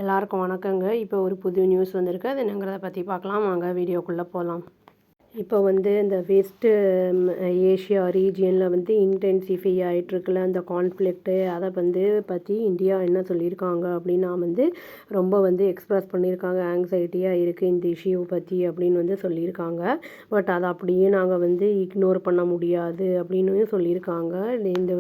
எல்லாருக்கும் வணக்கங்க. இப்போ ஒரு புது நியூஸ் வந்திருக்கு. அது என்னங்கிறத பற்றி பார்க்கலாம். வாங்க வீடியோக்குள்ளே போகலாம். இப்போ இந்த வெஸ்ட்டு ஏஷியா ரீஜியனில் இன்டென்சிஃபை ஆகிட்டுருக்குல்ல அந்த கான்ஃப்ளிக்ட்டு, அதை பற்றி இந்தியா என்ன சொல்லியிருக்காங்க அப்படின்னா ரொம்ப எக்ஸ்ப்ரெஸ் பண்ணியிருக்காங்க. ஆங்ஸைட்டியாக இருக்குது இந்த இஷ்யூ பற்றி அப்படின்னு சொல்லியிருக்காங்க. பட் அதை அப்படியே நாங்கள் இக்னோர் பண்ண முடியாது அப்படின்னு சொல்லியிருக்காங்க. இந்த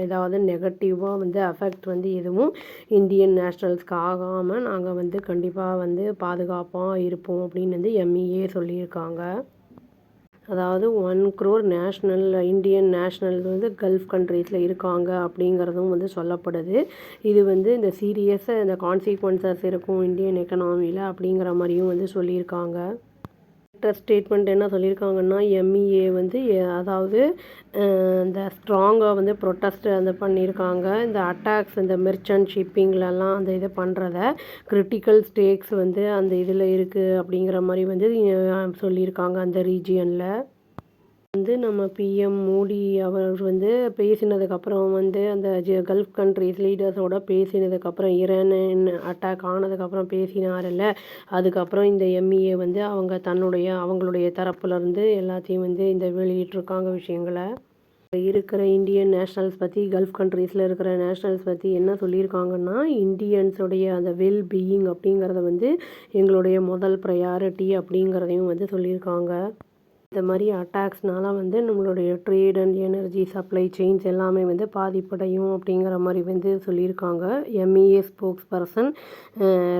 ஏதாவது நெகட்டிவாக அஃபெக்ட் எதுவும் இந்தியன் நேஷ்னல்ஸ்க்கு ஆகாமல் நாங்கள் கண்டிப்பாக பாதுகாப்பாக இருப்போம் அப்படின்னு எம்இஏ சொல்லியிருக்காங்க. அதாவது 1 crore இந்தியன் நேஷ்னல்ஸ் கல்ஃப் கண்ட்ரீஸில் இருக்காங்க அப்படிங்கிறதும் சொல்லப்படுது. இது இந்த சீரியஸாக இந்த கான்சிக்வன்சஸ் இருக்கும் இந்தியன் எக்கனாமியில் அப்படிங்கிற மாதிரியும் சொல்லியிருக்காங்க. ஸ்டேட்மெண்ட் என்ன சொல்லியிருக்காங்கன்னா, எம்இஏ அதாவது இந்த ஸ்ட்ராங்காக ப்ரொட்டஸ்ட் பண்ணியிருக்காங்க. இந்த அட்டாக்ஸ் இந்த மெர்ச்சன்ட் ஷிப்பிங்லலாம் அந்த இதை பண்ணுறத கிரிட்டிக்கல் ஸ்டேக்ஸ் அந்த இதில் இருக்குது அப்படிங்கிற மாதிரி சொல்லியிருக்காங்க அந்த ரீஜியனில். நம்ம பிஎம் மோடி அவர் பேசினதுக்கப்புறம் அந்த கல்ஃப் கண்ட்ரீஸ் லீடர்ஸோட பேசினதுக்கப்புறம் ஈரான் அட்டாக் ஆனதுக்கப்புறம் பேசினார்ல, அதுக்கப்புறம் இந்த எம்இஏ அவங்களுடைய தரப்புலேருந்து எல்லாத்தையும் இந்த வெளியிட்டிருக்காங்க விஷயங்களை. இருக்கிற இந்தியன் நேஷ்னல்ஸ் பற்றி, கல்ஃப் கண்ட்ரீஸில் இருக்கிற நேஷ்னல்ஸ் பற்றி என்ன சொல்லியிருக்காங்கன்னா, இந்தியன்ஸுடைய அந்த வெல் பீயிங் அப்படிங்கிறத எங்களுடைய முதல் ப்ரையாரிட்டி அப்படிங்கிறதையும் சொல்லியிருக்காங்க. இந்த மாதிரி அட்டாக்ஸ்னால நம்மளுடைய trade and energy supply chains எல்லாமே பாதிப்படையும் அப்படிங்கிற மாதிரி சொல்லியிருக்காங்க. MEA spokesperson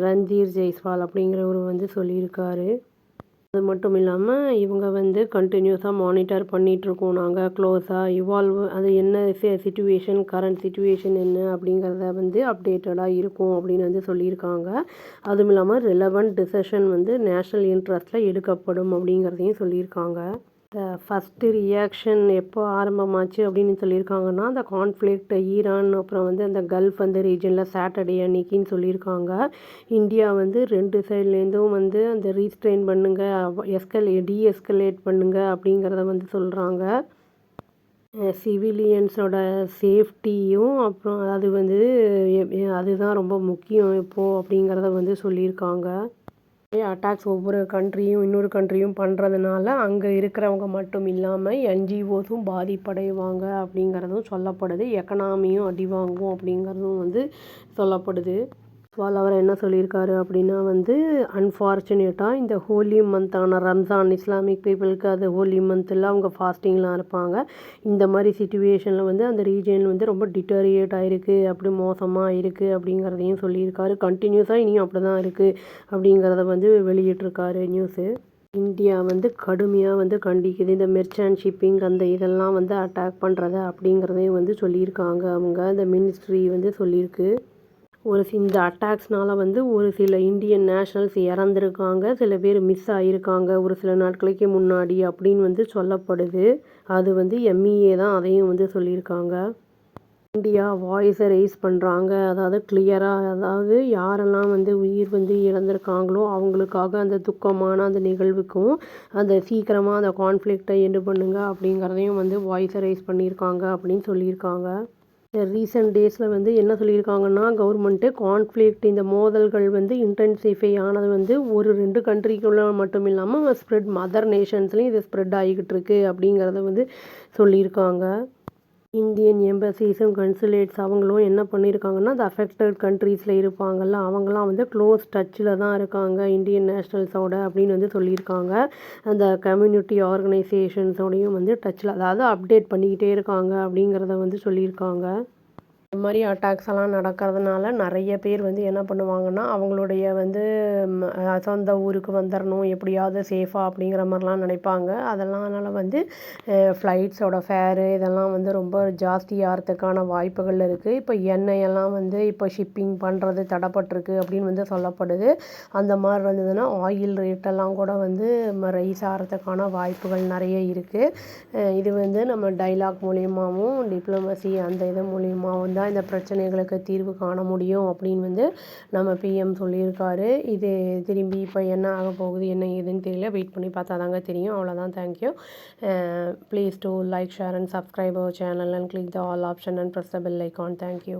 Randhir Jaiswal அப்படிங்கிறவர் சொல்லியிருக்காரு. அது மட்டும் இல்லாமல் இவங்க கண்டினியூஸாக மானிட்டர் பண்ணிகிட்ருக்கோம் நாங்கள் க்ளோஸாக இவால்வ் அது என்ன சிச்சுவேஷன் கரண்ட் சிச்சுவேஷன் என்ன அப்படிங்கிறத அப்டேட்டடாக இருக்கும் அப்படின்னு சொல்லியிருக்காங்க. அதுவும் இல்லாமல் ரிலவெண்ட் டிசிஷன் நேஷ்னல் இன்ட்ரெஸ்ட்டில் எடுக்கப்படும் அப்படிங்கிறதையும் சொல்லியிருக்காங்க. ஃபஸ்ட்டு ரியாக்ஷன் எப்போ ஆரம்பமாச்சு அப்படின்னு சொல்லியிருக்காங்கன்னா, அந்த கான்ஃப்ளிக்ட் ஈரான் அப்புறம் அந்த கல்ஃப் ரீஜனில் சாட்டர்டே அன்னைக்கின்னு சொல்லியிருக்காங்க. இந்தியா 2 சைட்லேருந்தும் அந்த ரீஸ்ட்ரெயின் பண்ணுங்கள், டீஎஸ்கலேட் பண்ணுங்கள் அப்படிங்கிறத சொல்கிறாங்க. சிவிலியன்ஸோட சேஃப்டியும் அப்புறம் அது அதுதான் ரொம்ப முக்கியம் இப்போது அப்படிங்கிறத சொல்லியிருக்காங்க. அட்டாக்ஸ் ஒவ்வொரு கண்ட்ரியும் இன்னொரு கண்ட்ரியும் பண்ணுறதுனால அங்கே இருக்கிறவங்க மட்டும் இல்லாமல் என்ஜிஓஸும் பாதிப்படைவாங்க அப்படிங்கிறதும் சொல்லப்படுது. எக்கனாமியும் அடி வாங்கும் அப்படிங்கிறதும் சொல்லப்படுது. அவர் என்ன சொல்லியிருக்காரு அப்படின்னா அன்ஃபார்ச்சுனேட்டாக இந்த ஹோலி மந்தான ரம்ஜான் இஸ்லாமிக் பீப்புளுக்கு அது ஹோலி மந்தில் அவங்க ஃபாஸ்டிங்லாம் இருப்பாங்க. இந்த மாதிரி சிச்சுவேஷனில் அந்த ரீஜன் ரொம்ப டிட்டோரியேட் ஆகிருக்கு, அப்படி மோசமாக இருக்குது அப்படிங்கிறதையும் சொல்லியிருக்காரு. கண்டினியூஸாக இனியும் அப்படி தான் இருக்குது அப்படிங்கிறத வெளியிட்டிருக்காரு நியூஸு. இந்தியா கடுமையாக கண்டிக்குது இந்த மெர்ச்சன்ட் ஷிப்பிங் அந்த இதெல்லாம் அட்டாக் பண்ணுறத அப்படிங்கிறதையும் சொல்லியிருக்காங்க. அவங்க அந்த மினிஸ்ட்ரி சொல்லியிருக்கு. இந்த அட்டாக்ஸ்னால் ஒரு சில இந்தியன் நேஷ்னல்ஸ் இறந்துருக்காங்க, சில பேர் மிஸ் ஆகியிருக்காங்க ஒரு சில நாட்களுக்கு முன்னாடி அப்படின்னு சொல்லப்படுது. அது எம்இஏ தான் அதையும் சொல்லியிருக்காங்க. இந்தியா வாய்ஸை ரைஸ் பண்ணுறாங்க, அதாவது கிளியராக, அதாவது யாரெல்லாம் உயிர் இழந்திருக்காங்களோ அவங்களுக்காக அந்த துக்கமான அந்த நிகழ்வுக்கும் அந்த சீக்கிரமாக அந்த கான்ஃப்ளிக்டை எண்டு பண்ணுங்க அப்படிங்கிறதையும் வாய்ஸை ரைஸ் பண்ணியிருக்காங்க அப்படின்னு சொல்லியிருக்காங்க. ரீசெண்ட் டேஸில் என்ன சொல்லியிருக்காங்கன்னா, கவர்மெண்ட்டு கான்ஃப்ளிக்ட் இந்த மோதல்கள் இன்டென்சிஃபை ஆனது ஒரு 2 கண்ட்ரிக்குள்ளே மட்டும் இல்லாமல் ஸ்ப்ரெட் மதர் நேஷன்ஸ்லேயும் இது ஸ்ப்ரெட் ஆகிக்கிட்டு இருக்கு அப்படிங்கிறத சொல்லியிருக்காங்க. இந்தியன் எம்பசிஸும் கன்சுலேட்ஸ் அவங்களும் என்ன பண்ணியிருக்காங்கன்னா, அந்த அஃபெக்டட் கண்ட்ரீஸில் இருப்பாங்கள்ல அவங்களாம் க்ளோஸ் டச்சில் தான் இருக்காங்க இந்தியன் நேஷ்னல்ஸோட அப்படின்னு சொல்லியிருக்காங்க. அந்த கம்யூனிட்டி ஆர்கனைசேஷன்ஸோடையும் டச்சில், அதாவது அப்டேட் பண்ணிக்கிட்டே இருக்காங்க அப்படிங்கிறத சொல்லியிருக்காங்க. இந்த மாதிரி அட்டாக்ஸ் எல்லாம் நடக்கிறதுனால நிறைய பேர் என்ன பண்ணுவாங்கன்னா, அவங்களுடைய சொந்த ஊருக்கு வந்துடணும் எப்படியாவது சேஃபாக அப்படிங்கிற மாதிரிலாம் நினைப்பாங்க. அதனால் ஃப்ளைட்ஸோட ஃபேரு இதெல்லாம் ரொம்ப ஜாஸ்தியாகிறதுக்கான வாய்ப்புகள் இருக்குது. இப்போ எண்ணெயெல்லாம் இப்போ ஷிப்பிங் பண்ணுறது தடைப்பட்டிருக்கு அப்படின்னு சொல்லப்படுது. அந்த மாதிரி இருந்ததுன்னா ஆயில் ரேட்டெல்லாம் கூட ரைஸ் ஆகிறதுக்கான வாய்ப்புகள் நிறைய இருக்குது. இது நம்ம டைலாக் மூலியமாகவும் டிப்ளமசி அந்த இது மூலியமாகவும் தான் இந்த பிரச்சனைகளுக்கு தீர்வு காண முடியும் அப்படின்னு நம்ம பிஎம் சொல்லியிருக்காரு. இது திரும்பி இப்போ என்ன ஆக போகுது என்ன ஏதுன்னு தெரியல, வெயிட் பண்ணி பார்த்தா தாங்க தெரியும். அவ்வளோதான். Thank you. Please do like, share and subscribe our channel and click the all option and press the bell icon. Thank you.